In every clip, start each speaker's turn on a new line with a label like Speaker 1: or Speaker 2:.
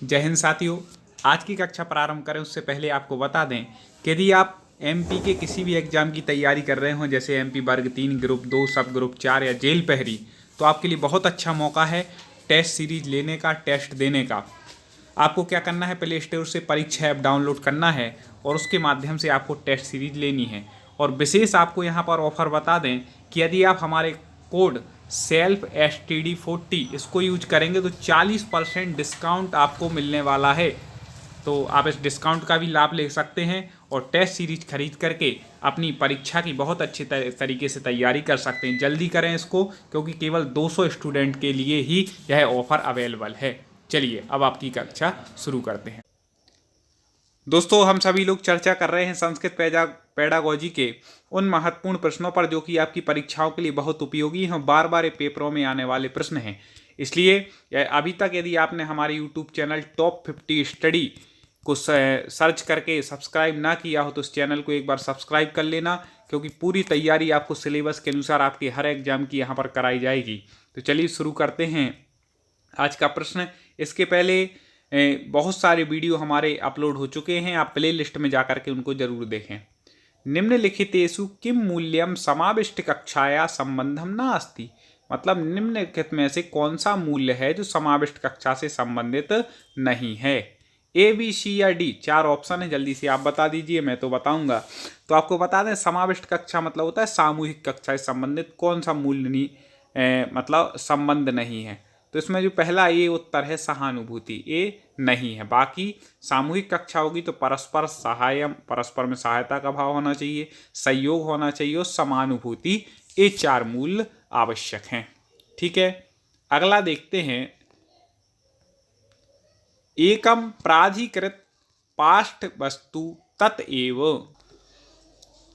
Speaker 1: जय हिंद साथियों। आज की कक्षा प्रारंभ करें उससे पहले आपको बता दें कि यदि आप एमपी के किसी भी एग्जाम की तैयारी कर रहे हो, जैसे एमपी वर्ग 3, ग्रुप 2, सब ग्रुप 4 या जेल पहरी, तो आपके लिए बहुत अच्छा मौका है टेस्ट सीरीज लेने का, टेस्ट देने का। आपको क्या करना है, प्ले स्टोर से परीक्षा ऐप डाउनलोड करना है और उसके माध्यम से आपको टेस्ट सीरीज लेनी है। और विशेष आपको यहाँ पर ऑफर बता दें कि यदि आप हमारे कोड सेल्फ STD40 इसको यूज करेंगे तो 40% डिस्काउंट आपको मिलने वाला है। तो आप इस डिस्काउंट का भी लाभ ले सकते हैं और टेस्ट सीरीज खरीद करके अपनी परीक्षा की बहुत अच्छे तरीके से तैयारी कर सकते हैं। जल्दी करें इसको, क्योंकि केवल 200 स्टूडेंट के लिए ही यह ऑफर अवेलेबल है। चलिए अब आपकी कक्षा शुरू करते हैं। दोस्तों, हम सभी लोग चर्चा कर रहे हैं संस्कृत पेडागोजी के उन महत्वपूर्ण प्रश्नों पर जो कि आपकी परीक्षाओं के लिए बहुत उपयोगी हैं, बार बार पेपरों में आने वाले प्रश्न हैं। इसलिए अभी तक यदि आपने हमारे यूट्यूब चैनल टॉप 50 स्टडी को सर्च करके सब्सक्राइब ना किया हो तो इस चैनल को एक बार सब्सक्राइब कर लेना, क्योंकि पूरी तैयारी आपको सिलेबस के अनुसार आपके हर एग्जाम की यहाँ पर कराई जाएगी। तो चलिए शुरू करते हैं आज का प्रश्न। इसके पहले बहुत सारे वीडियो हमारे अपलोड हो चुके हैं, आप प्ले लिस्ट में जाकर के उनको जरूर देखें। निम्नलिखितेषु किम मूल्यम समाविष्ट कक्षाया संबंधम न अस्ति, मतलब निम्नलिखित में से कौन सा मूल्य है जो समाविष्ट कक्षा से संबंधित नहीं है। ए, बी, सी या डी, 4 ऑप्शन है, जल्दी से आप बता दीजिए, मैं तो बताऊंगा। तो आपको बता दें, समाविष्ट कक्षा मतलब होता है सामूहिक कक्षा से संबंधित कौन सा मूल्य नहीं, मतलब संबंध नहीं है। तो इसमें जो पहला ये उत्तर है सहानुभूति, ये नहीं है। बाकी सामूहिक कक्षा होगी तो परस्पर सहायम, परस्पर में सहायता का भाव होना चाहिए, सहयोग होना चाहिए और समानुभूति, ये 4 मूल्य आवश्यक हैं। ठीक है, अगला देखते हैं। एकम प्राधिकृत पाठ्य वस्तु ततएव,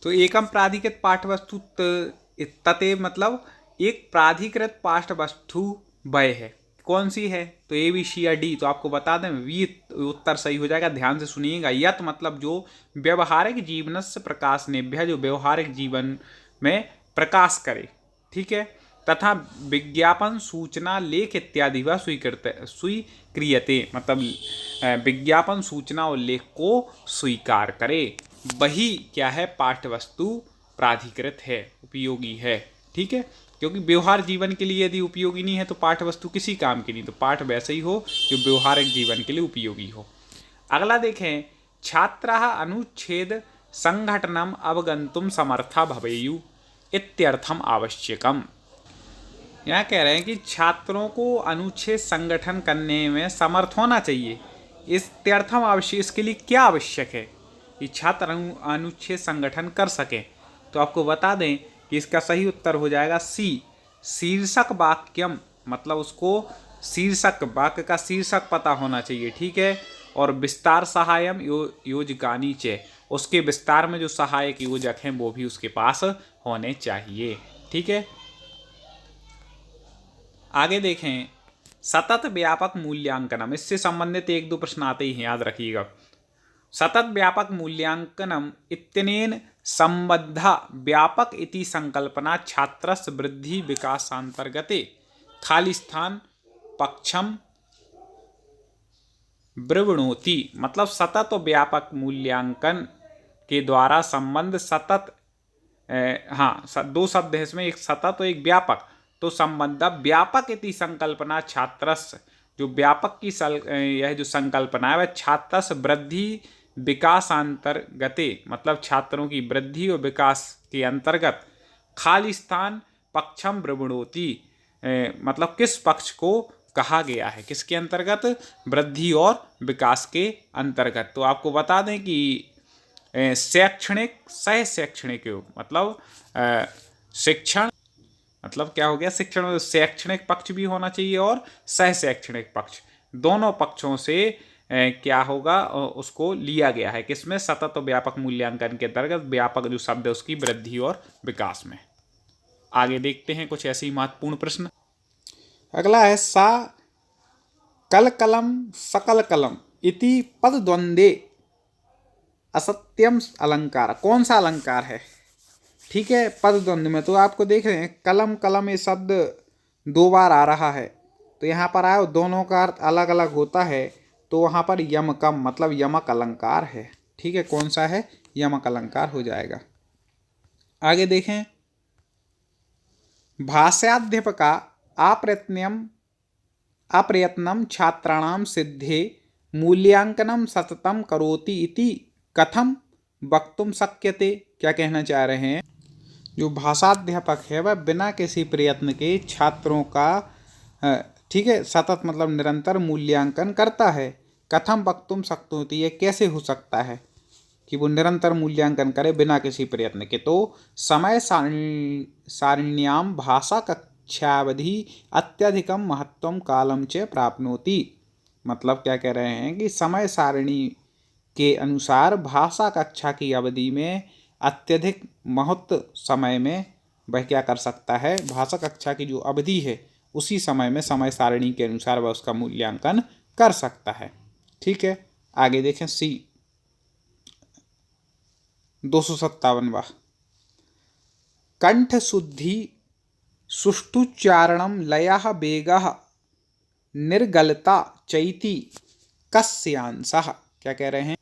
Speaker 1: तो एकम प्राधिकृत पाठ्य वस्तु ततएव मतलब एक प्राधिकृत पाठ्य वस्तु वह है, कौन सी है? तो ए, बी, सी या डी। तो आपको बता दें वी उत्तर सही हो जाएगा। ध्यान से सुनिएगा। यत मतलब जो व्यवहारिक जीवन से प्रकाश नेभ्य, जो व्यवहारिक जीवन में प्रकाश करे, ठीक है, तथा विज्ञापन सूचना लेख इत्यादि व स्वीक्रियते, मतलब विज्ञापन सूचना और लेख को स्वीकार करे, वही क्या है, पाठ्य वस्तु प्राधिकृत है, उपयोगी है। ठीक है, क्योंकि व्यवहार जीवन के लिए यदि उपयोगी नहीं है तो पाठ्य वस्तु किसी काम की नहीं। तो पाठ वैसे ही हो जो व्यवहारिक जीवन के लिए उपयोगी हो। अगला देखें, छात्राः अनुच्छेद संघटनम अवगंतुम समर्था भवेयु इत्यर्थम आवश्यकम। यहाँ कह रहे हैं कि छात्रों को अनुच्छेद संगठन करने में समर्थ होना चाहिए। इत्यर्थम आवश्यक, इसके लिए क्या आवश्यक है कि छात्र अनुच्छेद संगठन कर सकें? तो आपको बता दें कि इसका सही उत्तर हो जाएगा सी, शीर्षक वाक्यम, मतलब उसको शीर्षक, वाक्य का शीर्षक पता होना चाहिए। ठीक है, और विस्तार सहायम योजकानी च, उसके विस्तार में जो सहायक योजक हैं वो भी उसके पास होने चाहिए। ठीक है, आगे देखें। सतत व्यापक मूल्यांकनम, इससे संबंधित 1-2 प्रश्न आते ही हैं, याद रखिएगा। सतत व्यापक मूल्यांकनम इत्यनेन संबद्धा व्यापक इति संकल्पना छात्रस्य वृद्धि विकासांतर्गते खाली स्थान पक्षम ब्रवणोति, मतलब सतत और व्यापक मूल्यांकन के द्वारा संबंध सतत, हाँ 2 शब्द है इसमें, एक सतत और एक व्यापक। तो संबंध व्यापक इति संकल्पना छात्रस्य, जो व्यापक की यह जो संकल्पना है वह छात्रस्य वृद्धि विकासांतर्गते, मतलब छात्रों की वृद्धि और विकास के अंतर्गत खाली स्थान पक्षम ब्रवणोति, मतलब किस पक्ष को कहा गया है, किसके अंतर्गत? वृद्धि और विकास के अंतर्गत। तो आपको बता दें कि शैक्षणिक सह शैक्षणिक योग, मतलब शिक्षण, मतलब क्या हो गया, शिक्षण में शैक्षणिक पक्ष भी होना चाहिए और सह शैक्षणिक पक्ष, दोनों पक्षों से क्या होगा, उसको लिया गया है किसमें? सतत और व्यापक मूल्यांकन के अंतर्गत। व्यापक जो शब्द है उसकी वृद्धि और विकास में। आगे देखते हैं कुछ ऐसे ही महत्वपूर्ण प्रश्न। अगला है सा कल कलम सकल कलम इति पद द्वंद्वे असत्यम अलंकार, कौन सा अलंकार है? ठीक है, पद द्वंद्व में तो आपको देख रहे हैं कलम कलम ये शब्द 2 बार आ रहा है, तो यहाँ पर आया दोनों का अर्थ अलग अलग होता है। तो वहाँ पर यमकम मतलब यमक अलंकार है। ठीक है, कौन सा है? यमक अलंकार हो जाएगा। आगे देखें, भाष्याध्यापका अप्रयत्नं छात्राणां सिद्धे मूल्यांकनं सततं करोति इति कथम वक्तुम शक्यते। क्या कहना चाह रहे हैं? जो भाषाध्यापक है वह बिना किसी प्रयत्न के छात्रों का ठीक है सतत मतलब निरंतर मूल्यांकन करता है। कथम वक्तुम शक्नोति, ये कैसे हो सकता है कि वो निरंतर मूल्यांकन करे बिना किसी प्रयत्न के? तो समय सारिण्याम भाषा कक्षावधि अत्यधिकम महत्वम कालम च प्राप्नोति। मतलब क्या कह रहे हैं कि समय सारिणी के अनुसार भाषा कक्षा की अवधि में अत्यधिक महत्व समय में वह क्या कर सकता है? भाषा कक्षा की जो अवधि है उसी समय में समय सारिणी के अनुसार वह उसका मूल्यांकन कर सकता है। ठीक है, आगे देखें सी 257वां, कंठ शुद्धि सुष्ठुच्चारणम लयः वेगः निर्गलता चैति कस्यांशः। क्या कह रहे हैं?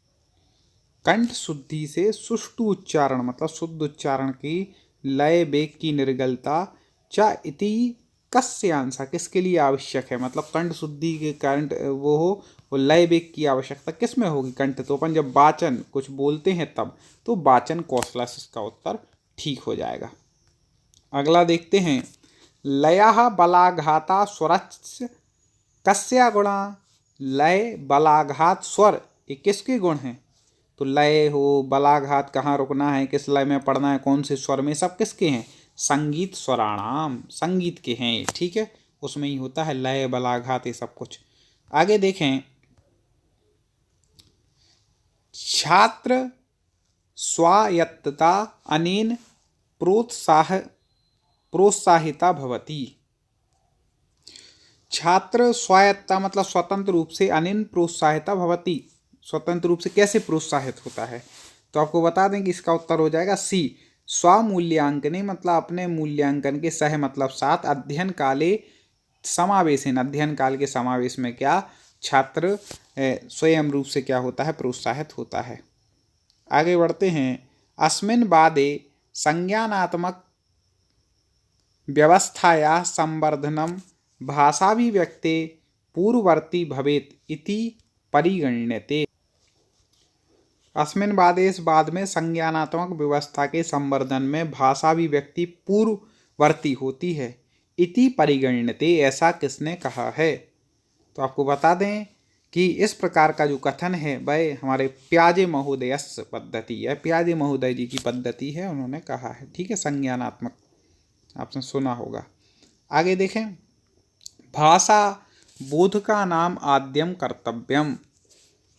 Speaker 1: कंठ शुद्धि से सुष्ठु उच्चारण मतलब शुद्ध उच्चारण की, लय वेग की निर्गलता, च इति कस्यांशः किसके लिए आवश्यक है? मतलब कंठ शुद्धि के कारण वो हो, वो लय वेग की आवश्यकता किस में होगी? कंठ तो अपन जब वाचन कुछ बोलते हैं तब, तो वाचन कौशला से इसका उत्तर ठीक हो जाएगा। अगला देखते हैं, लयः बलाघाता स्वरस्य कस्या गुणा। लय बलाघात स्वर ये किसके गुण हैं? तो लय हो, बलाघात कहाँ रुकना है, किस लय में पढ़ना है, कौन से स्वर में, सब किसके हैं? संगीत स्वराणाम, संगीत के हैं ये। ठीक है, उसमें ही होता है लय बलाघात ये सब कुछ। आगे देखें, छात्र स्वायत्तता अनेन प्रोत्साहिता भवति। छात्र स्वायत्ता मतलब स्वतंत्र रूप से, अनेन प्रोत्साहिता भवति स्वतंत्र रूप से कैसे प्रोत्साहित होता है? तो आपको बता दें कि इसका उत्तर हो जाएगा सी स्वमूल्यांकने मतलब अपने मूल्यांकन के सह मतलब साथ, अध्ययन काले समावेशन अध्ययन काल के समावेश में क्या छात्र स्वयं रूप से क्या होता है? प्रोत्साहित होता है। आगे बढ़ते हैं, अस्मिन् वादे संज्ञानात्मक व्यवस्थाया संवर्धनम भाषाभिव्यक्ते पूर्ववर्ती भवेत इति परिगण्यते। अस्मिन् वादे इस बाद में संज्ञानात्मक व्यवस्था के संवर्धन में भाषाभिव्यक्ति पूर्ववर्ती होती है। इति परिगण्यते ऐसा किसने कहा है? तो आपको बता दें कि इस प्रकार का जो कथन है वह हमारे प्याजे महोदयस् पद्धति है, प्याजे महोदय जी की पद्धति है, उन्होंने कहा है। ठीक है, संज्ञानात्मक आपने सुना होगा। आगे देखें, भाषा बोध का नाम आद्यम कर्तव्यम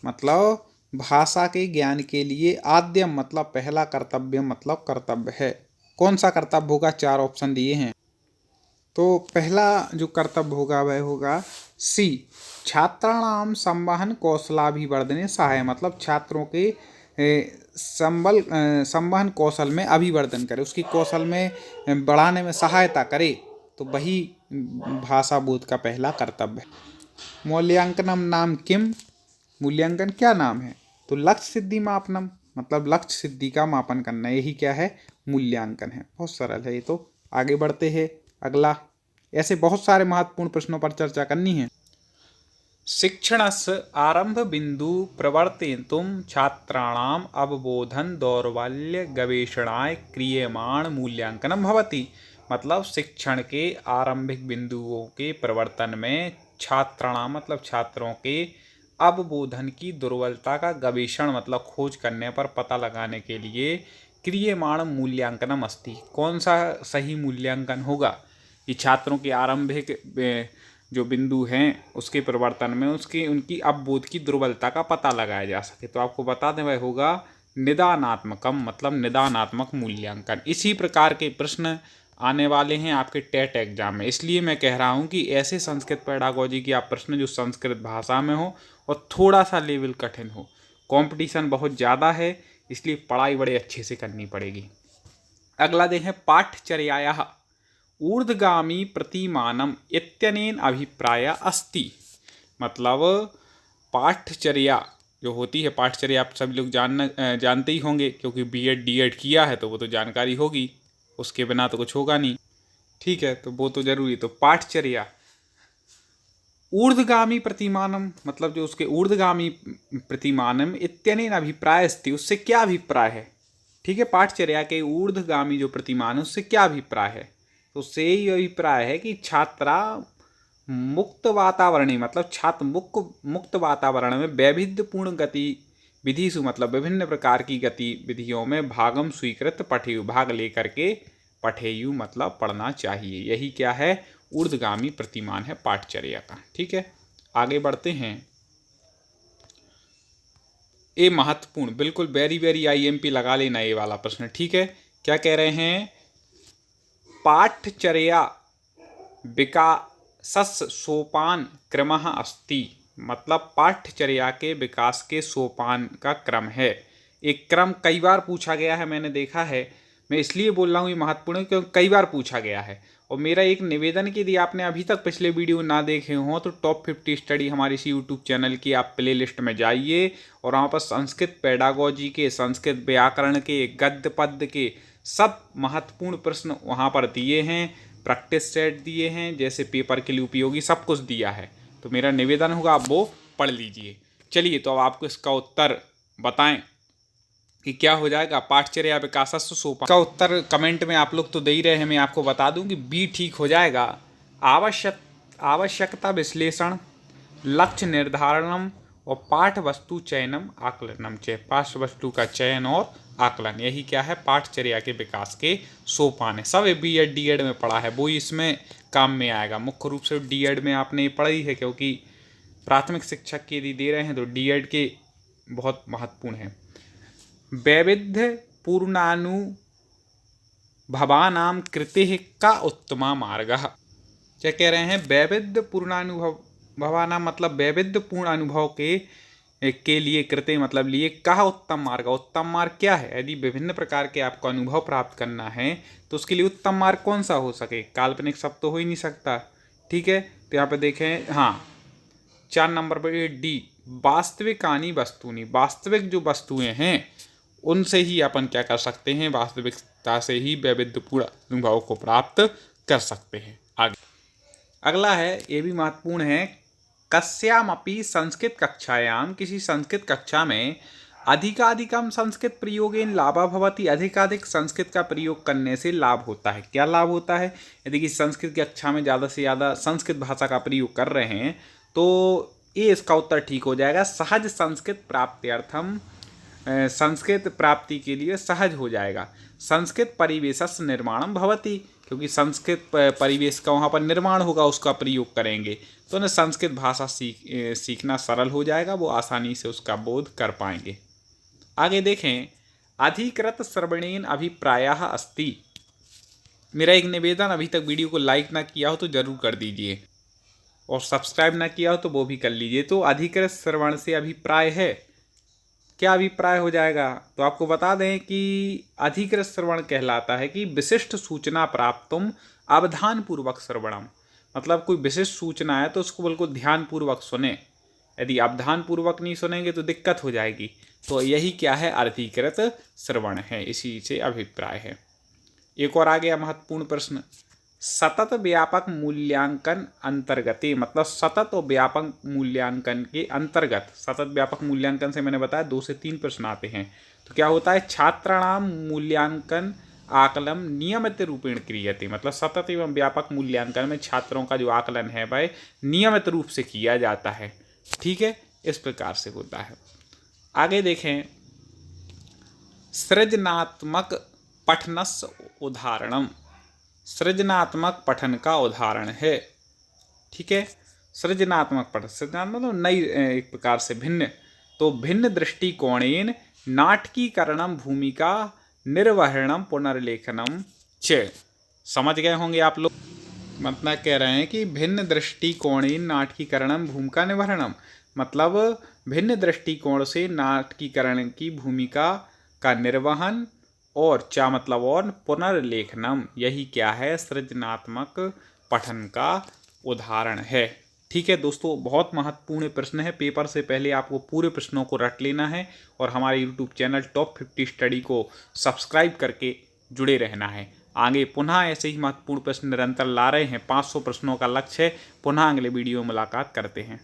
Speaker 1: मतलब भाषा के ज्ञान के लिए आद्यम मतलब पहला, कर्तव्यम मतलब कर्तव्य है। कौन सा कर्तव्य होगा? 4 ऑप्शन दिए हैं। तो पहला जो कर्तव्य होगा वह होगा सी छात्राणाम संवहन कौशलाभिवर्धने सहाय मतलब छात्रों के संवहन कौशल में अभिवर्धन करे, उसकी कौशल में बढ़ाने में सहायता करे, तो वही भाषा बोध का पहला कर्तव्य है। मूल्यांकनम नाम किम, मूल्यांकन क्या नाम है? तो लक्ष्य सिद्धि मापनम मतलब लक्ष्य सिद्धि का मापन करना, यही क्या है? मूल्यांकन है। बहुत सरल है ये तो। आगे बढ़ते हैं, अगला ऐसे बहुत सारे महत्वपूर्ण प्रश्नों पर चर्चा करनी है। शिक्षणस्य आरंभ बिंदु प्रवर्तयितुं छात्राणाम अवबोधन दौर्बल्य गवेषणाय क्रियमाण मूल्यांकनम भवति। मतलब शिक्षण के आरंभिक बिंदुओं के प्रवर्तन में छात्राणाम मतलब छात्रों के अवबोधन की दुर्बलता का गवेषण मतलब खोज करने पर पता लगाने के लिए क्रियमाण मूल्यांकनम अस्ति। कौन सा सही मूल्यांकन होगा कि छात्रों के आरंभिक जो बिंदु हैं उसके प्रवर्तन में उनकी अवबोध की दुर्बलता का पता लगाया जा सके? तो आपको बता दें वह होगा निदानात्मकम मतलब निदानात्मक मूल्यांकन। इसी प्रकार के प्रश्न आने वाले हैं आपके टेट एग्जाम में, इसलिए मैं कह रहा हूं कि ऐसे संस्कृत पेडागोजी की आप प्रश्न जो संस्कृत भाषा में हो और थोड़ा सा लेवल कठिन हो, कंपटीशन बहुत ज़्यादा है इसलिए पढ़ाई बड़े अच्छे से करनी पड़ेगी। अगला देखें, पाठचर्यायाः ऊर्ध्वगामी प्रतिमानम इत्यनेन अभिप्राय अस्ति। मतलब पाठचर्या जो होती है, पाठचर्या आप सभी लोग जानते ही होंगे, क्योंकि बीएड डीएड किया है तो वो तो जानकारी होगी, उसके बिना तो कुछ होगा नहीं। ठीक है, तो वो तो जरूरी। तो पाठचर्या ऊर्ध्वगामी प्रतिमानम, मतलब जो उसके ऊर्ध्वगामी प्रतिमानम इत्यनेन अभिप्रायस्ति, उससे क्या अभिप्राय है। ठीक है, पाठचर्या के ऊर्ध्वगामी जो प्रतिमान है उससे क्या अभिप्राय है, तो उससे यही अभिप्राय है कि छात्रा मुक्त वातावरणी, मतलब छात्र मुक्त वातावरण में वैविध्यपूर्ण गतिविधिषु, मतलब विभिन्न प्रकार की गतिविधियों में भागम स्वीकृत पठेयु, भाग लेकर के पठेयु मतलब पढ़ना चाहिए। यही क्या है, ऊर्ध्वगामी प्रतिमान है पाठचर्या का। ठीक है, आगे बढ़ते हैं। ये महत्वपूर्ण, बिल्कुल वेरी वेरी आईएमपी लगा लेना ये वाला प्रश्न। ठीक है, क्या कह रहे हैं, पाठचर्या विकासस् सोपान क्रमः अस्ति, मतलब पाठचर्या के विकास के सोपान का क्रम है। एक क्रम कई बार पूछा गया है, मैंने देखा है, मैं इसलिए बोल रहा हूँ ये महत्वपूर्ण है क्योंकि कई बार पूछा गया है। और मेरा एक निवेदन कि यदि आपने अभी तक पिछले वीडियो ना देखे हों तो टॉप 50 स्टडी हमारी इसी यूट्यूब चैनल की आप प्ले लिस्ट में जाइए और वहाँ पर संस्कृत पेडागोजी के, संस्कृत व्याकरण के, गद्य पद्य के सब महत्वपूर्ण प्रश्न वहाँ पर दिए हैं, प्रैक्टिस सेट दिए हैं, जैसे पेपर के लिए उपयोगी सब कुछ दिया है। तो मेरा निवेदन होगा आप वो पढ़ लीजिए। चलिए, तो अब आपको इसका उत्तर बताएं कि क्या हो जाएगा, पाठचर्या विकासस्व सोपान। का उत्तर कमेंट में आप लोग तो दे ही रहे हैं, मैं आपको बता दूं कि बी ठीक हो जाएगा। आवश्यकता विश्लेषण, लक्ष्य निर्धारणम और पाठ वस्तु चयनम आकलनम, पाठ वस्तु का चयन और आकलन, यही क्या है, पाठचर्या के विकास के सोपान है। सब बीएड डीएड में पढ़ा है, वो इसमें काम में आएगा। मुख्य रूप से डीएड में आपने पढ़ी है, क्योंकि प्राथमिक शिक्षक के यदि दे रहे हैं तो डीएड के बहुत महत्वपूर्ण है। वैविध्य पूर्णानुभवानां कृते का उत्तमा मार्गः, क्या कह रहे हैं, वैविध्य पूर्णानुभवानां मतलब वैविध्यपूर्ण अनुभव के लिए कृते मतलब लिए, कहा उत्तम मार्ग, उत्तम मार्ग क्या है। यदि विभिन्न प्रकार के आपको अनुभव प्राप्त करना है तो उसके लिए उत्तम मार्ग कौन सा हो सके, काल्पनिक सब तो हो ही नहीं सकता। ठीक है, तो यहाँ पे देखें, हाँ 4 नंबर पर डी, वास्तविकानी वस्तुनि, वास्तविक जो वस्तुएं हैं उनसे ही अपन क्या कर सकते हैं, वास्तविकता से ही वैविध्यपूर्ण अनुभव को प्राप्त कर सकते हैं। आगे अगला है, ये भी महत्वपूर्ण है, कस्यामपि संस्कृत कक्षायाम, किसी संस्कृत कक्षा में अधिकाधिकम संस्कृत प्रयोगेन लाभः भवति, अधिकाधिक संस्कृत का प्रयोग करने से लाभ होता है। क्या लाभ होता है, यदि किसी संस्कृत कक्षा में ज़्यादा से ज़्यादा संस्कृत भाषा का प्रयोग कर रहे हैं तो ये इसका उत्तर ठीक हो जाएगा, सहज संस्कृत प्राप्त्यर्थम, संस्कृत प्राप्ति के लिए सहज हो जाएगा। संस्कृत परिवेशस्य निर्माणम भवति, क्योंकि संस्कृत परिवेश का वहाँ पर निर्माण होगा, उसका प्रयोग करेंगे तो उन्हें संस्कृत भाषा सीखना सरल हो जाएगा, वो आसानी से उसका बोध कर पाएंगे। आगे देखें, अधिकृत श्रवणेन अभिप्रायः अस्ति, मेरा एक निवेदन, अभी तक वीडियो को लाइक ना किया हो तो जरूर कर दीजिए और सब्सक्राइब ना किया हो तो वो भी कर लीजिए। तो अधिकृत श्रवण से अभिप्राय है, क्या अभिप्राय हो जाएगा, तो आपको बता दें कि अधिकृत श्रवण कहलाता है कि विशिष्ट सूचना प्राप्तुम अवधानपूर्वक श्रवणम, मतलब कोई विशिष्ट सूचना है तो उसको बिल्कुल ध्यानपूर्वक सुने, यदि अवधानपूर्वक नहीं सुनेंगे तो दिक्कत हो जाएगी। तो यही क्या है, अधिकृत श्रवण है, इसी से अभिप्राय है। एक और आ गया महत्वपूर्ण प्रश्न, सतत व्यापक मूल्यांकन अंतर्गते, मतलब सतत और व्यापक मूल्यांकन के अंतर्गत, सतत व्यापक मूल्यांकन से मैंने बताया 2 से 3 प्रश्न आते हैं। तो क्या होता है, छात्राणाम मूल्यांकन आकलन नियमित रूपेण क्रियते, मतलब सतत एवं व्यापक मूल्यांकन में छात्रों का जो आकलन है वह नियमित रूप से किया जाता है। ठीक है, इस प्रकार से होता है। आगे देखें, सृजनात्मक पठनस्य उदाहरणम, सृजनात्मक पठन का उदाहरण है। ठीक है, सृजनात्मक पठन, सृजनात्मक मतलब नई, एक प्रकार से भिन्न, तो भिन्न दृष्टिकोणेन नाटकीकरणम भूमिका निर्वहणम पुनर्लेखनम च, समझ गए होंगे आप लोग, मतलब कह रहे हैं कि भिन्न दृष्टिकोणेन नाटकीकरणम भूमिका निर्वहणम, मतलब भिन्न दृष्टिकोण से नाटकीकरण की भूमिका का निर्वहन, और चा मतलब और, पुनर्लेखनम, यही क्या है, सृजनात्मक पठन का उदाहरण है। ठीक है दोस्तों, बहुत महत्वपूर्ण प्रश्न है। पेपर से पहले आपको पूरे प्रश्नों को रट लेना है और हमारे यूट्यूब चैनल टॉप 50 स्टडी को सब्सक्राइब करके जुड़े रहना है। आगे पुनः ऐसे ही महत्वपूर्ण प्रश्न निरंतर ला रहे हैं। 500 प्रश्नों का लक्ष्य है। पुनः अगले वीडियो में मुलाकात करते हैं।